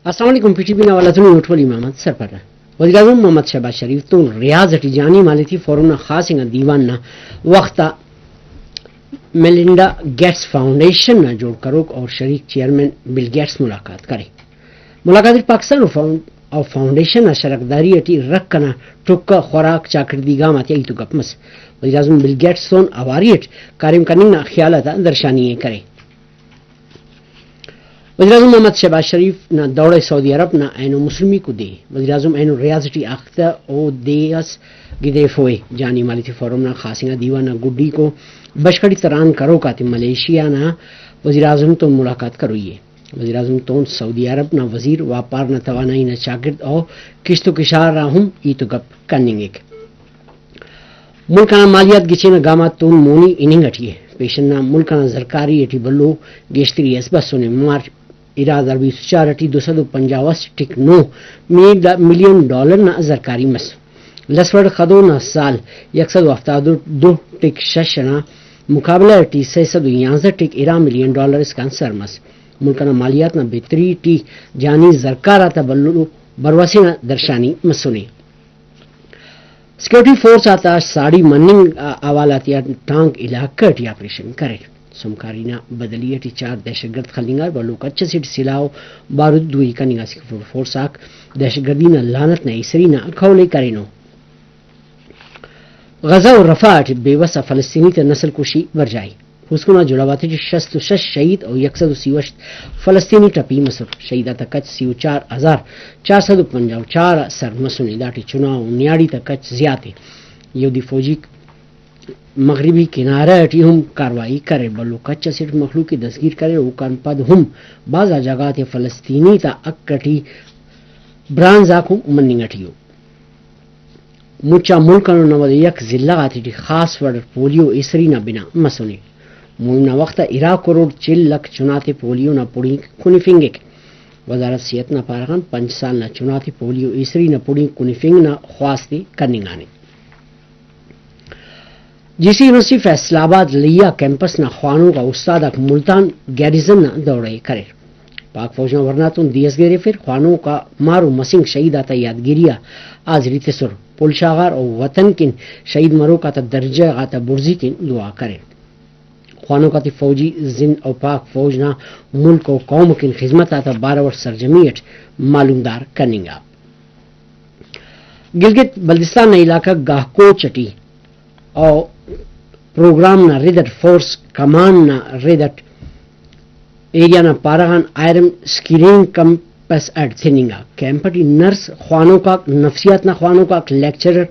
السلام علیکم P T P نوالتون نوٹولی محمد سرپر وزیراعظم محمد شہباز شریف تو ریاض اٹی جانی مالتی فورم خاص دیوان نہ وقت میلنڈا گیٹس فاؤنڈیشن نہ جوڑ کروک اور شریک چیئرمین بل گیٹس ملاقات کرے ملاقات پاکستان اور فاؤنڈیشن نہ شرکداری اٹی رکھ کنا ٹک خوراک چاکردی گام آتی تو گپمس وزیراعظم بل گیٹس تون اواریٹ کاریم کرنی نہ خیالات درشانی کرے وزیراعظم محمد شہباز شریف نہ دوڑے سعودی عرب نہ اینو مسلمی کو دے وزیراعظم اینو ریاضٹی آختہ او دیس گدیف ہوئے جانی مالیتی فورم نہ خاصنگا دیوان نہ گڈی کو بشکڑی تران کرو کاتی ملیشیا نہ وزیراعظم تو ملاقات کروئیے وزیراعظم تو سعودی عرب نہ وزیر واپار نہ توانائی نہ چاگرد او کشت و کشار راہم ای تو گپ کننگیک ملکانہ مالیات گچے نہ گامات تون مونی اننگ اٹھیے پیشن نہ ملکانہ زرکاری اٹھی بلو گیشتری اس بس سنے مارچ اراد عربی سچارٹی 250.9 ملین ڈالر نہ زرکاری مس لسوڑ خدو نہ سال 172.6 نہ مقابلہ ٹی 611 ملین ڈالر اس کا انسر مس ملکانہ مالیات نہ بہتری ٹی جانی زرکار آتا بلو برواسی نہ درشانی مسونے سیکورٹی فورس آتا ساڑی مننگ آوالاتیا ٹانک علاقہ ٹی آپریشن کرے سمکارینا بدلی ٹی 4 دہشت گرد خلنگار بلو کچھ سیٹ سلاو بارود دوئی کنگا سیکورٹی فورس آک دہشت گردی نہ لانت نہ اسری نہ کھولے کرینو غزہ و رفح ٹی بے وسا فلسطینی تے نسل کشی ورجائی حسکونا جڑاواتی ٹی 66 شہید اور 168 فلسطینی ٹپی مصر شہیدہ تکچ 4,454 سر مسونی داٹی چناؤ نیاڑی تکچ زیادہ یہودی فوجی مغربی کنارہ اٹی ہم کاروائی کرے بلو کچھ سیٹ مخلوق کی دستگیر کرے اوکان پد ہم بعض جگات فلسطینی تا اکٹی برانز آکھوں مننگ اٹھیو مچا ملکانو نود یک ضلع آتی ٹی خاص وڈر پولیو اسری نہ بنا مسونی مولنا وقت 40 لکھ چناتے پولیو نہ پڑی کنی فنگک وزارت صحت نہ پارغان 5 سال نہ چناتے پولیو اسری نہ پڑی کنی فنگ نہ خواستے کرنگانے جی سی یونیورسٹی فیصل آباد لیا کیمپس نہ خوانوں کا استاد ملتان گیریزن نہ دوڑے کرے پاک فوج نہ ورناتون دیس گیرے پھر خوانوں کا مارو مسنگ شہید آتا یادگیریا آج ریت سر پلشاغار اور وطن کن شہید مرو کا تا درجہ آتا برزی کن دعا کرے خوانوں کا تی فوجی زند اور پاک فوج نہ ملک و قوم کن خدمت آتا 12 ور سرجمیٹ معلومدار کرنگا گلگت بلتستان نہ علاقہ گاہ کو چٹی اور پروگرام نہ ریڈٹ فورس کمان نہ ریڈٹ ایریا نہ پارغان آئرم screening campus add تھننگا Kamptee nurse خوانوں کا نفسیات نہ خوانوں کا لیکچرر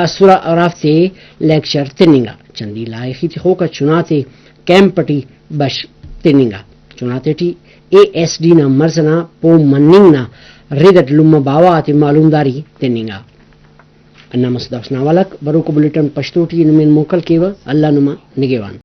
سورا عراف تے لیکچر تھننگا چندی لائقی تھی ہو کا چناتے کیمپٹی بش تھننگا چناتے ٹی ASD نہ مرزنا پو مننگ نہ ریڈٹ لما باوا تے معلومداری تھننگا انہ مصدف ناولک بروک بلٹن پشتو ٹی نمین موکل کیوا اللہ نما نگیوان